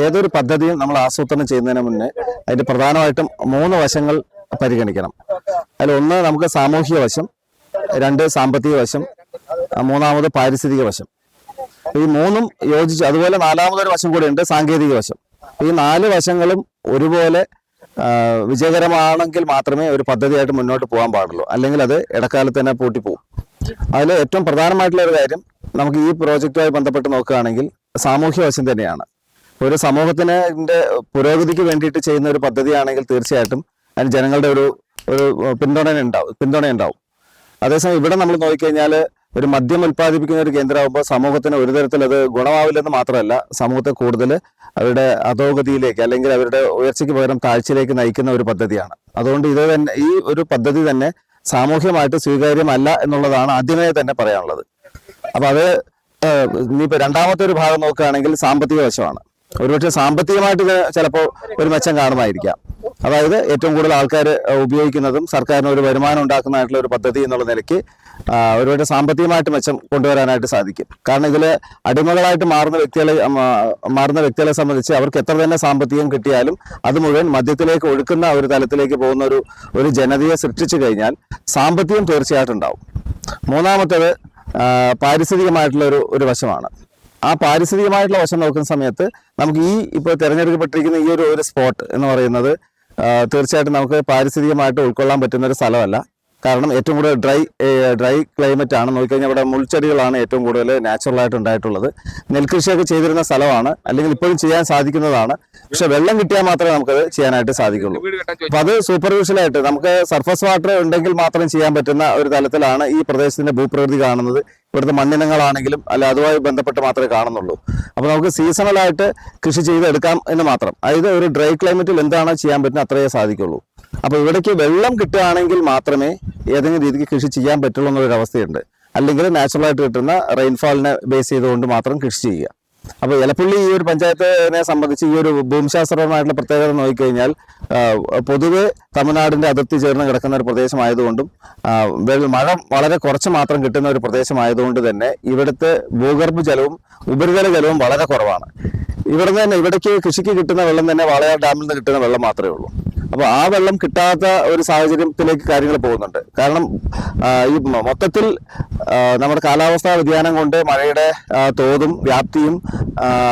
ഏതൊരു പദ്ധതിയും നമ്മൾ ആസൂത്രണം ചെയ്യുന്നതിന് മുന്നേ അതിന്റെ പ്രധാനമായിട്ടും 3 വശങ്ങൾ പരിഗണിക്കണം. അതിലൊന്ന് നമുക്ക് സാമൂഹിക വശം, 2 സാമ്പത്തിക വശം, 3 പാരിസ്ഥിതിക വശം. ഈ 3 യോജിച്ച്, അതുപോലെ 4മതൊരു വശം കൂടിയുണ്ട്, സാങ്കേതിക വശം. ഈ 4 വശങ്ങളും ഒരുപോലെ വിജയകരമാണെങ്കിൽ മാത്രമേ ഒരു പദ്ധതിയായിട്ട് മുന്നോട്ട് പോകാൻ പാടുള്ളൂ. അല്ലെങ്കിൽ അത് ഇടക്കാലത്ത് തന്നെ പൂട്ടിപ്പോകും. അതിൽ ഏറ്റവും പ്രധാനമായിട്ടുള്ള ഒരു കാര്യം നമുക്ക് ഈ പ്രോജക്റ്റുമായി ബന്ധപ്പെട്ട് നോക്കുകയാണെങ്കിൽ സാമൂഹ്യ വശം തന്നെയാണ്. ഒരു സമൂഹത്തിന്റെ പുരോഗതിക്ക് വേണ്ടിയിട്ട് ചെയ്യുന്ന ഒരു പദ്ധതിയാണെങ്കിൽ തീർച്ചയായിട്ടും അതിന് ജനങ്ങളുടെ ഒരു പിന്തുണയുണ്ടാവും. അതേസമയം ഇവിടെ നമ്മൾ നോക്കിക്കഴിഞ്ഞാൽ ഒരു മദ്യം ഉൽപ്പാദിപ്പിക്കുന്ന ഒരു കേന്ദ്രമാകുമ്പോൾ സമൂഹത്തിന് ഒരു തരത്തിൽ അത് ഗുണമാവില്ലെന്ന് മാത്രമല്ല, സമൂഹത്തെ കൂടുതൽ അവരുടെ അധോഗതിയിലേക്ക് അല്ലെങ്കിൽ അവരുടെ ഉയർച്ചയ്ക്ക് പകരം താഴ്ചയിലേക്ക് നയിക്കുന്ന ഒരു പദ്ധതിയാണ്. അതുകൊണ്ട് ഇത് തന്നെ, ഈ ഒരു പദ്ധതി തന്നെ സാമൂഹ്യമായിട്ട് സ്വീകാര്യമല്ല എന്നുള്ളതാണ് ആദ്യമേ തന്നെ പറയാനുള്ളത്. അപ്പൊ അത് ഇനിയിപ്പോ രണ്ടാമത്തെ ഒരു ഭാഗം നോക്കുകയാണെങ്കിൽ സാമ്പത്തിക വശമാണ്. ഒരുപക്ഷെ സാമ്പത്തികമായിട്ട് ചിലപ്പോൾ ഒരു മെച്ചം കാണുമായിരിക്കാം. അതായത് ഏറ്റവും കൂടുതൽ ആൾക്കാർ ഉപയോഗിക്കുന്നതും സർക്കാരിന് ഒരു വരുമാനം ഉണ്ടാക്കുന്നതായിട്ടുള്ള ഒരു പദ്ധതി എന്നുള്ള നിലയ്ക്ക് ഒരുപക്ഷെ സാമ്പത്തികമായിട്ട് മെച്ചം കൊണ്ടുവരാനായിട്ട് സാധിക്കും. കാരണം ഇതിൽ അടിമകളായിട്ട് മാറുന്ന വ്യക്തികളെ സംബന്ധിച്ച് അവർക്ക് എത്ര തന്നെ സാമ്പത്തികം കിട്ടിയാലും അത് മുഴുവൻ മദ്യത്തിലേക്ക് ഒഴുക്കുന്ന ഒരു തലത്തിലേക്ക് പോകുന്ന ഒരു ജനതയെ സൃഷ്ടിച്ചു കഴിഞ്ഞാൽ സാമ്പത്തികം തീർച്ചയായിട്ടും ഉണ്ടാവും. മൂന്നാമത്തേത് പാരിസ്ഥിതികമായിട്ടുള്ള ഒരു വശമാണ്. ആ പാരിസ്ഥിതികമായിട്ടുള്ള വശം നോക്കുന്ന സമയത്ത് നമുക്ക് ഇപ്പോൾ തിരഞ്ഞെടുക്കപ്പെട്ടിരിക്കുന്ന ഈ ഒരു സ്പോട്ട് എന്ന് പറയുന്നത് തീർച്ചയായിട്ടും നമുക്ക് പാരിസ്ഥിതികമായിട്ട് ഉൾക്കൊള്ളാൻ പറ്റുന്ന ഒരു സ്ഥലമല്ല. കാരണം ഏറ്റവും കൂടുതൽ ഡ്രൈ ക്ലൈമറ്റ് ആണ്. നോക്കിക്കഴിഞ്ഞാൽ ഇവിടെ മുൾച്ചെടികളാണ് ഏറ്റവും കൂടുതൽ നാച്ചുറലായിട്ട് ഉണ്ടായിട്ടുള്ളത്. നെൽകൃഷിയൊക്കെ ചെയ്തിരുന്ന സ്ഥലമാണ്, അല്ലെങ്കിൽ ഇപ്പോഴും ചെയ്യാൻ സാധിക്കുന്നതാണ്. പക്ഷെ വെള്ളം കിട്ടിയാൽ മാത്രമേ നമുക്കത് ചെയ്യാനായിട്ട് സാധിക്കുള്ളൂ. അപ്പൊ അത് സൂപ്പർഫിഷ്യലായിട്ട് നമുക്ക് സർഫസ് വാട്ടർ ഉണ്ടെങ്കിൽ മാത്രം ചെയ്യാൻ പറ്റുന്ന ഒരു തലത്തിലാണ് ഈ പ്രദേശത്തിന്റെ ഭൂപ്രകൃതി കാണുന്നത്. ഇവിടുത്തെ മണ്ണിനങ്ങളാണെങ്കിലും അതുമായി ബന്ധപ്പെട്ട് മാത്രമേ കാണുന്നുള്ളൂ. അപ്പോൾ നമുക്ക് സീസണലായിട്ട് കൃഷി ചെയ്തെടുക്കാം എന്ന് മാത്രം. അതായത് ഒരു ഡ്രൈ ക്ലൈമറ്റിൽ എന്താണ് ചെയ്യാൻ പറ്റുന്നത് അത്രയേ സാധിക്കുള്ളൂ. അപ്പോൾ ഇവിടേക്ക് വെള്ളം കിട്ടുകയാണെങ്കിൽ മാത്രമേ ഏതെങ്കിലും രീതിക്ക് കൃഷി ചെയ്യാൻ പറ്റുള്ളൂ എന്നുള്ളൊരവസ്ഥയുണ്ട്. അല്ലെങ്കിൽ നാച്ചുറലായിട്ട് കിട്ടുന്ന റെയിൻഫാളിനെ ബേസ് ചെയ്തുകൊണ്ട് മാത്രം കൃഷി ചെയ്യുക. അപ്പോൾ എലപ്പുള്ളി ഈ ഒരു പഞ്ചായത്തിനെ സംബന്ധിച്ച് ഈ ഒരു ഭൂമിശാസ്ത്രപരമായിട്ടുള്ള പ്രത്യേകത നോക്കിക്കഴിഞ്ഞാൽ പൊതുവെ തമിഴ്നാടിന്റെ അതിർത്തി ചേർന്ന് കിടക്കുന്ന ഒരു പ്രദേശമായതുകൊണ്ടും മഴ വളരെ കുറച്ച് മാത്രം കിട്ടുന്ന ഒരു പ്രദേശമായതുകൊണ്ട് തന്നെ ഇവിടുത്തെ ഭൂഗർഭ ജലവും ഉപരിതല ജലവും വളരെ കുറവാണ്. ഇവിടേക്ക് കൃഷിക്ക് കിട്ടുന്ന വെള്ളം തന്നെ വാളയാർ ഡാമിൽ നിന്ന് കിട്ടുന്ന വെള്ളം മാത്രമേ ഉള്ളൂ. അപ്പൊ ആ വെള്ളം കിട്ടാത്ത ഒരു സാഹചര്യത്തിലേക്ക് കാര്യങ്ങൾ പോകുന്നുണ്ട്. കാരണം ഈ മൊത്തത്തിൽ നമ്മുടെ കാലാവസ്ഥാ വ്യതിയാനം കൊണ്ട് മഴയുടെ തോതും വ്യാപ്തിയും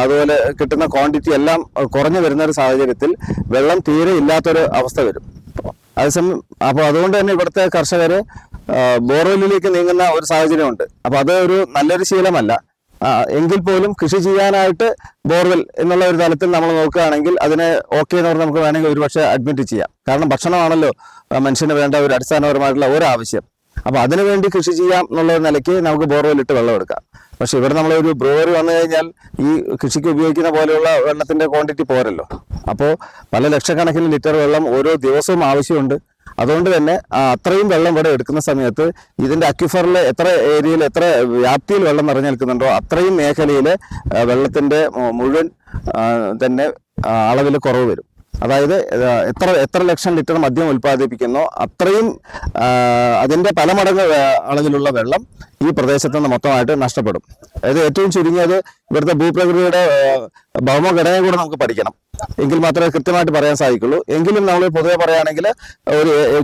അതുപോലെ കിട്ടുന്ന ക്വാണ്ടിറ്റി എല്ലാം കുറഞ്ഞു വരുന്ന ഒരു സാഹചര്യത്തിൽ വെള്ളം തീരെ ഇല്ലാത്തൊരു അവസ്ഥ വരും. അതേസമയം അപ്പോൾ അതുകൊണ്ട് തന്നെ ഇവിടുത്തെ കർഷകര് ബോർവെല്ലിലേക്ക് നീങ്ങുന്ന ഒരു സാഹചര്യമുണ്ട്. അപ്പൊ അത് ഒരു നല്ലൊരു ശീലമല്ല. എങ്കിൽ പോലും കൃഷി ചെയ്യാനായിട്ട് ബോർവെൽ എന്നുള്ള ഒരു തലത്തിൽ നമ്മൾ നോക്കുകയാണെങ്കിൽ അതിനെ ഓക്കെ എന്ന് പറഞ്ഞാൽ നമുക്ക് വേണമെങ്കിൽ ഒരുപക്ഷെ അഡ്മിറ്റ് ചെയ്യാം. കാരണം ഭക്ഷണമാണല്ലോ മനുഷ്യന് വേണ്ട ഒരു അടിസ്ഥാനപരമായിട്ടുള്ള ഒരാവശ്യം. അപ്പൊ അതിനുവേണ്ടി കൃഷി ചെയ്യാം എന്നുള്ള നിലയ്ക്ക് നമുക്ക് ബോർവെൽ ഇട്ട് വെള്ളം എടുക്കാം. പക്ഷെ ഇവിടെ നമ്മളൊരു ബ്രൂവറി വന്നു കഴിഞ്ഞാൽ ഈ കൃഷിക്ക് ഉപയോഗിക്കുന്ന പോലെയുള്ള വെള്ളത്തിന്റെ ക്വാണ്ടിറ്റി പോരല്ലോ. അപ്പോൾ പല ലക്ഷക്കണക്കിന് ലിറ്റർ വെള്ളം ഓരോ ദിവസവും ആവശ്യമുണ്ട്. അതുകൊണ്ട് തന്നെ അത്രയും വെള്ളം ഇവിടെ എടുക്കുന്ന സമയത്ത് ഇതിന്റെ അക്വിഫറിൽ എത്ര ഏരിയയിൽ എത്ര വ്യാപ്തിയിൽ വെള്ളം നിറഞ്ഞു നിൽക്കുന്നുണ്ടോ അത്രയും മേഖലയിൽ വെള്ളത്തിന്റെ മുഴുവൻ തന്നെ അളവിൽ കുറവ് വരും. അതായത് എത്ര ലക്ഷം ലിറ്റർ മദ്യം ഉൽപ്പാദിപ്പിക്കുന്നോ അത്രയും അതിന്റെ പല മടങ്ങ് അളവിലുള്ള വെള്ളം ഈ പ്രദേശത്ത് നിന്ന് മൊത്തമായിട്ട് നഷ്ടപ്പെടും. അതായത് ഏറ്റവും ചുരുങ്ങിയത് ഇവിടുത്തെ ഭൂപ്രകൃതിയുടെ ഭൗമഘടനയെ കൂടെ നമുക്ക് പഠിക്കണം. എങ്കിൽ മാത്രമേ കൃത്യമായിട്ട് പറയാൻ സാധിക്കുള്ളൂ. എങ്കിലും നമ്മൾ പൊതുവെ പറയുകയാണെങ്കിൽ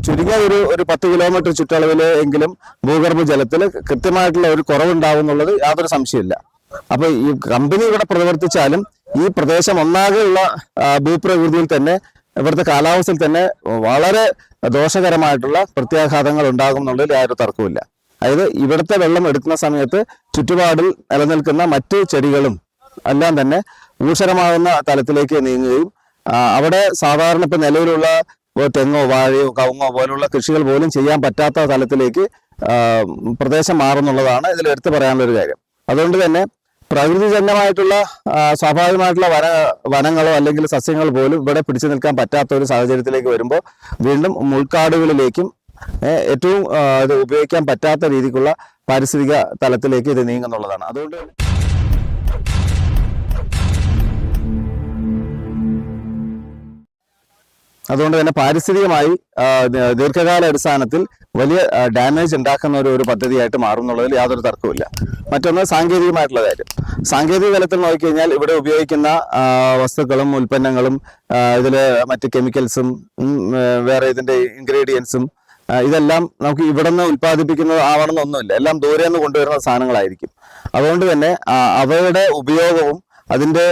ചുരുങ്ങിയ ഒരു 10 കിലോമീറ്റർ ചുറ്റളവിൽ എങ്കിലും ഭൂഗർഭ ജലത്തിൽ കൃത്യമായിട്ടുള്ള ഒരു കുറവുണ്ടാവും എന്നുള്ളത് യാതൊരു സംശയമില്ല. അപ്പൊ ഈ കമ്പനി ഇവിടെ പ്രവർത്തിച്ചാലും ഈ പ്രദേശം ഒന്നാകെയുള്ള ഭൂപ്രകൃതിയിൽ തന്നെ ഇവിടുത്തെ കാലാവസ്ഥയിൽ തന്നെ വളരെ ദോഷകരമായിട്ടുള്ള പ്രത്യാഘാതങ്ങൾ ഉണ്ടാകും എന്നുള്ളതിൽ യാതൊരു തർക്കവുമില്ല. അതായത് ഇവിടുത്തെ വെള്ളം എടുക്കുന്ന സമയത്ത് ചുറ്റുപാടിൽ നിലനിൽക്കുന്ന മറ്റ് ചെടികളും എല്ലാം തന്നെ ഊഷരമാകുന്ന തലത്തിലേക്ക് നീങ്ങുകയും അവിടെ സാധാരണ ഇപ്പൊ നിലവിലുള്ള തെങ്ങോ വാഴയോ കവുങ്ങോ പോലുള്ള കൃഷികൾ പോലും ചെയ്യാൻ പറ്റാത്ത തലത്തിലേക്ക് പ്രദേശം മാറുന്നുള്ളതാണ് ഇതിൽ എടുത്തു പറയാനുള്ള ഒരു കാര്യം. അതുകൊണ്ട് തന്നെ പ്രകൃതിജന്യമായിട്ടുള്ള സ്വാഭാവികമായിട്ടുള്ള വനങ്ങളോ അല്ലെങ്കിൽ സസ്യങ്ങൾ പോലും ഇവിടെ പിടിച്ചു നിൽക്കാൻ പറ്റാത്ത ഒരു സാഹചര്യത്തിലേക്ക് വരുമ്പോൾ വീണ്ടും മുൾക്കാടുകളിലേക്കും ഏറ്റവും ഇത് ഉപയോഗിക്കാൻ പറ്റാത്ത രീതിക്കുള്ള പാരിസ്ഥിതിക തലത്തിലേക്ക് ഇത് നീങ്ങുന്നുള്ളതാണ്. അതുകൊണ്ട് അതുകൊണ്ട് തന്നെ പാരിസ്ഥിതികമായി ദീർഘകാല അടിസ്ഥാനത്തിൽ വലിയ ഡാമേജ് ഉണ്ടാക്കുന്ന ഒരു പദ്ധതിയായിട്ട് മാറും എന്നുള്ളതിൽ യാതൊരു തർക്കവുമില്ല. മറ്റൊന്ന് സാങ്കേതികമായിട്ടുള്ള കാര്യം. സാങ്കേതിക തലത്തിൽ നോക്കിക്കഴിഞ്ഞാൽ ഇവിടെ ഉപയോഗിക്കുന്ന വസ്തുക്കളും ഉൽപ്പന്നങ്ങളും ഇതിൽ മറ്റ് കെമിക്കൽസും വേറെ ഇതിൻ്റെ ഇൻഗ്രീഡിയൻസും ഇതെല്ലാം നമുക്ക് ഇവിടെ നിന്ന് ഉൽപ്പാദിപ്പിക്കുന്നത് ആവണമെന്നൊന്നുമില്ല. എല്ലാം ദൂരെ നിന്ന് കൊണ്ടുവരുന്ന സാധനങ്ങളായിരിക്കും. അതുകൊണ്ട് തന്നെ അവയുടെ ഉപയോഗവും അതിൻ്റെ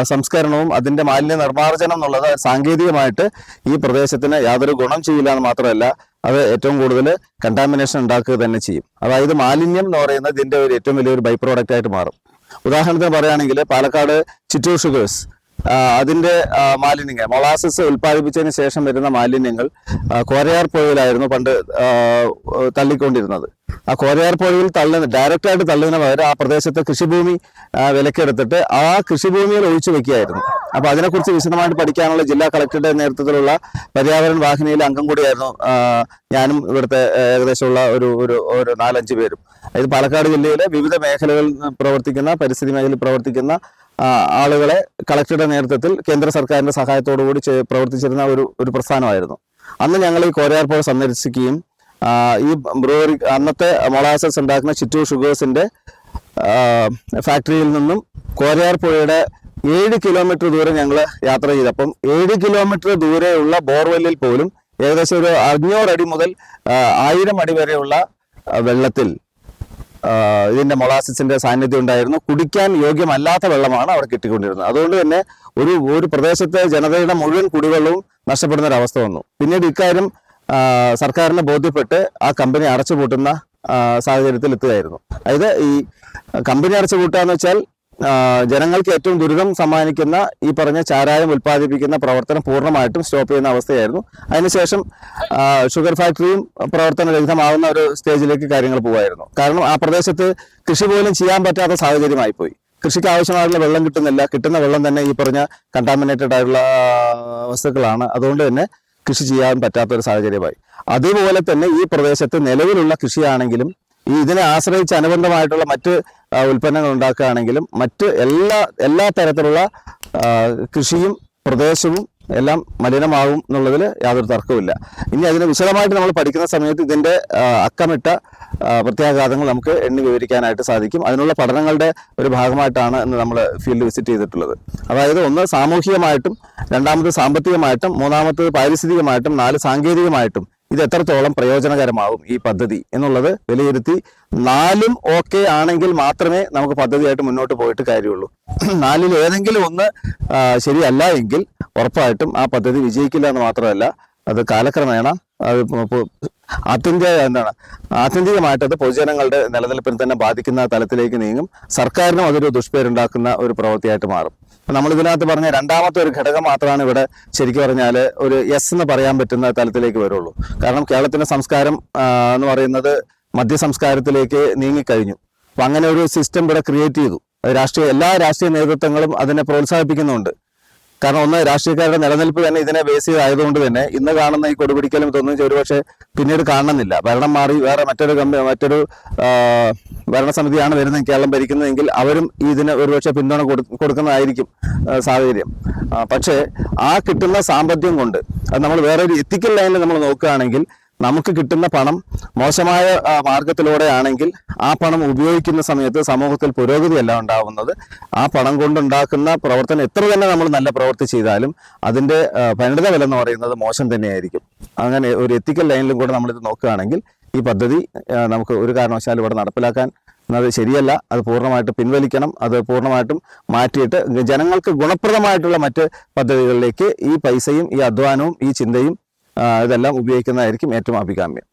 സംസ്കരണവും അതിൻ്റെ മാലിന്യ നിർമ്മാർജ്ജനം എന്നുള്ളത് സാങ്കേതികമായിട്ട് ഈ പ്രദേശത്തിന് യാതൊരു ഗുണം ചെയ്യില്ല എന്ന് മാത്രമല്ല, അത് ഏറ്റവും കൂടുതൽ കണ്ടാമിനേഷൻ ഉണ്ടാക്കുക തന്നെ ചെയ്യും. അതായത് മാലിന്യം എന്ന് പറയുന്നത് ഇതിൻ്റെ ഒരു ഏറ്റവും വലിയൊരു ബൈ പ്രോഡക്റ്റ് ആയിട്ട് മാറും. ഉദാഹരണത്തിന് പറയുകയാണെങ്കിൽ പാലക്കാട് ചിറ്റൂർ ഷുഗേഴ്സ് അതിൻ്റെ മാലിന്യങ്ങൾ മൊളാസസ് ഉൽപ്പാദിപ്പിച്ചതിന് ശേഷം വരുന്ന മാലിന്യങ്ങൾ കോരയാർ പുഴയിലായിരുന്നു പണ്ട് തള്ളിക്കൊണ്ടിരുന്നത്. ആ കോരയാർ പുഴയിൽ ഡയറക്റ്റായിട്ട് തള്ളുന്നതിന് പകരം ആ പ്രദേശത്തെ കൃഷിഭൂമി വിലക്കെടുത്തിട്ട് ആ കൃഷിഭൂമിയിൽ ഒഴിച്ചു വെക്കുകയായിരുന്നു. അപ്പോൾ അതിനെക്കുറിച്ച് വിശദമായിട്ട് പഠിക്കാനുള്ള ജില്ലാ കളക്ടറുടെ നേതൃത്വത്തിലുള്ള പര്യാവരണ വാഹിനിയിലെ അംഗം കൂടിയായിരുന്നു ഞാനും ഇവിടുത്തെ ഏകദേശമുള്ള ഒരു 4-5 പേരും. അതായത് പാലക്കാട് ജില്ലയിലെ വിവിധ മേഖലകളിൽ പ്രവർത്തിക്കുന്ന പരിസ്ഥിതി മേഖലയിൽ പ്രവർത്തിക്കുന്ന ആളുകളെ കളക്ടറുടെ നേതൃത്വത്തിൽ കേന്ദ്ര സർക്കാരിന്റെ സഹായത്തോടു കൂടി പ്രവർത്തിച്ചിരുന്ന ഒരു പ്രസ്ഥാനമായിരുന്നു. അന്ന് ഞങ്ങൾ ഈ കോരയാർ പുഴ സന്ദർശിക്കുകയും ഈ ബ്രൂവറി അന്നത്തെ മൊളാസസ് ഉണ്ടാക്കുന്ന ചിറ്റൂർ ഷുഗേഴ്സിന്റെ ഫാക്ടറിയിൽ നിന്നും കോരയാർ പുഴയുടെ 7 കിലോമീറ്റർ ദൂരം ഞങ്ങൾ യാത്ര ചെയ്തപ്പം 7 കിലോമീറ്റർ ദൂരെയുള്ള ബോർവെല്ലിൽ പോലും ഏകദേശം ഒരു 500 അടി മുതൽ 1000 അടി വരെയുള്ള വെള്ളത്തിൽ ഇതിന്റെ മൊളാസിസിന്റെ സാന്നിധ്യം ഉണ്ടായിരുന്നു. കുടിക്കാൻ യോഗ്യമല്ലാത്ത വെള്ളമാണ് അവിടെ കിട്ടിക്കൊണ്ടിരുന്നത്. അതുകൊണ്ട് തന്നെ ഒരു പ്രദേശത്തെ ജനതയുടെ മുഴുവൻ കുടിവെള്ളവും നഷ്ടപ്പെടുന്ന ഒരു അവസ്ഥ വന്നു. പിന്നീട് ഇക്കാര്യം സർക്കാരിനെ ബോധ്യപ്പെട്ട് ആ കമ്പനി അടച്ചുപൂട്ടുന്ന സാഹചര്യത്തിൽ എത്തുകയായിരുന്നു. അതായത് ഈ കമ്പനി അടച്ചുപൂട്ടുക എന്ന് വെച്ചാൽ ജനങ്ങൾക്ക് ഏറ്റവും ദുരിതം സമ്മാനിക്കുന്ന ഈ പറഞ്ഞ ചാരായം ഉൽപ്പാദിപ്പിക്കുന്ന പ്രവർത്തനം പൂർണ്ണമായിട്ടും സ്റ്റോപ്പ് ചെയ്യുന്ന അവസ്ഥയായിരുന്നു. അതിനുശേഷം ഷുഗർ ഫാക്ടറിയും പ്രവർത്തനരഹിതമാകുന്ന ഒരു സ്റ്റേജിലേക്ക് കാര്യങ്ങൾ പോകുമായിരുന്നു. കാരണം ആ പ്രദേശത്ത് കൃഷി പോലും ചെയ്യാൻ പറ്റാത്ത സാഹചര്യമായി പോയി. കൃഷിക്ക് ആവശ്യമായിട്ടുള്ള വെള്ളം കിട്ടുന്നില്ല. കിട്ടുന്ന വെള്ളം തന്നെ ഈ പറഞ്ഞ കണ്ടാമിനേറ്റഡ് ആയിട്ടുള്ള വസ്തുക്കളാണ്. അതുകൊണ്ട് തന്നെ കൃഷി ചെയ്യാൻ പറ്റാത്ത ഒരു സാഹചര്യമായി. അതുപോലെ തന്നെ ഈ പ്രദേശത്ത് നിലവിലുള്ള കൃഷിയാണെങ്കിലും ഇതിനെ ആശ്രയിച്ച് അനുബന്ധമായിട്ടുള്ള മറ്റ് ഉൽപ്പന്നങ്ങൾ ഉണ്ടാക്കുകയാണെങ്കിലും മറ്റ് എല്ലാ തരത്തിലുള്ള കൃഷിയും പ്രദേശവും എല്ലാം മലിനമാകും എന്നുള്ളതിൽ യാതൊരു തർക്കവുമില്ല. ഇനി അതിനെ വിശദമായിട്ട് നമ്മൾ പഠിക്കുന്ന സമയത്ത് ഇതിൻ്റെ അക്കമിട്ട പ്രത്യാഘാതങ്ങൾ നമുക്ക് എണ്ണി വിവരിക്കാനായിട്ട് സാധിക്കും. അതിനുള്ള പഠനങ്ങളുടെ ഒരു ഭാഗമായിട്ടാണ് ഇന്ന് നമ്മൾ ഫീൽഡ് വിസിറ്റ് ചെയ്തിട്ടുള്ളത്. അതായത് ഒന്ന് സാമൂഹികമായിട്ടും, രണ്ടാമത് സാമ്പത്തികമായിട്ടും, മൂന്നാമത് പാരിസ്ഥിതികമായിട്ടും, 4 സാങ്കേതികമായിട്ടും ഇത് എത്രത്തോളം പ്രയോജനകരമാകും ഈ പദ്ധതി എന്നുള്ളത് വിലയിരുത്തി 4ഉം ഓക്കെ ആണെങ്കിൽ മാത്രമേ നമുക്ക് പദ്ധതിയായിട്ട് മുന്നോട്ട് പോയിട്ട് കാര്യമുള്ളൂ. 4ൽ ഏതെങ്കിലും ഒന്ന് ശരിയല്ല എങ്കിൽ ഉറപ്പായിട്ടും ആ പദ്ധതി വിജയിക്കില്ല എന്ന് മാത്രമല്ല, അത് കാലക്രമേണ അത് ആത്യന്തികമായിട്ട് അത് പൊതുജനങ്ങളുടെ നിലനിൽപ്പിനെ തന്നെ ബാധിക്കുന്ന തലത്തിലേക്ക് നീങ്ങും. സർക്കാരിനും അതൊരു ദുഷ്പേരുണ്ടാക്കുന്ന ഒരു പ്രവൃത്തിയായിട്ട് മാറും. നമ്മൾ ഇതിനകത്ത് പറഞ്ഞ രണ്ടാമത്തെ ഒരു ഘടകം മാത്രമാണ് ഇവിടെ ശരിക്കും പറഞ്ഞാൽ ഒരു യെസ് എന്ന് പറയാൻ പറ്റുന്ന തലത്തിലേക്ക് വരുള്ളൂ. കാരണം കേരളത്തിന്റെ സംസ്കാരം എന്ന് പറയുന്നത് മദ്യസംസ്കാരത്തിലേക്ക് നീങ്ങിക്കഴിഞ്ഞു. അപ്പം അങ്ങനെ ഒരു സിസ്റ്റം ഇവിടെ ക്രിയേറ്റ് ചെയ്തു. എല്ലാ രാഷ്ട്രീയ നേതൃത്വങ്ങളും അതിനെ പ്രോത്സാഹിപ്പിക്കുന്നുണ്ട്. കാരണം ഒന്ന്, രാഷ്ട്രീയക്കാരുടെ നിലനിൽപ്പ് തന്നെ ഇതിനെ ബേസ് ചെയ്തായതുകൊണ്ട് തന്നെ ഇന്ന് കാണുന്ന ഈ കൊടുപിടിക്കലും ഇതൊന്നും ഒരുപക്ഷെ പിന്നീട് കാണുന്നില്ല. ഭരണം മാറി വേറെ മറ്റൊരു ഭരണസമിതിയാണ് വരുന്നത് കേരളം ഭരിക്കുന്നതെങ്കിൽ അവരും ഇതിന് ഒരുപക്ഷെ പിന്തുണ കൊടുക്കുന്നതായിരിക്കും സാഹചര്യം. പക്ഷേ ആ കിട്ടുന്ന സാമ്പത്തികം കൊണ്ട് അത് നമ്മൾ വേറൊരു എത്തിക്കൽ ലൈനിൽ നമ്മൾ നോക്കുകയാണെങ്കിൽ നമുക്ക് കിട്ടുന്ന പണം മോശമായ മാർഗത്തിലൂടെ ആണെങ്കിൽ ആ പണം ഉപയോഗിക്കുന്ന സമയത്ത് സമൂഹത്തിൽ പുരോഗതിയല്ല ഉണ്ടാവുന്നത്. ആ പണം കൊണ്ടുണ്ടാക്കുന്ന പ്രവർത്തനം എത്ര തന്നെ നമ്മൾ നല്ല പ്രവൃത്തി ചെയ്താലും അതിൻ്റെ പരിണിത വില എന്ന് പറയുന്നത് മോശം തന്നെയായിരിക്കും. അങ്ങനെ ഒരു എത്തിക്കൽ ലൈനിലും കൂടെ നമ്മളിത് നോക്കുകയാണെങ്കിൽ ഈ പദ്ധതി നമുക്ക് ഒരു കാരണവശാലും ഇവിടെ നടപ്പിലാക്കാൻ അത് ശരിയല്ല. അത് പൂർണ്ണമായിട്ട് പിൻവലിക്കണം. അത് പൂർണ്ണമായിട്ടും മാറ്റിയിട്ട് ജനങ്ങൾക്ക് ഗുണപ്രദമായിട്ടുള്ള മറ്റ് പദ്ധതികളിലേക്ക് ഈ പൈസയും ഈ അധ്വാനവും ഈ ചിന്തയും ഇതെല്ലാം ഉപയോഗിക്കുന്നതായിരിക്കും ഏറ്റവും അഭികാമ്യം.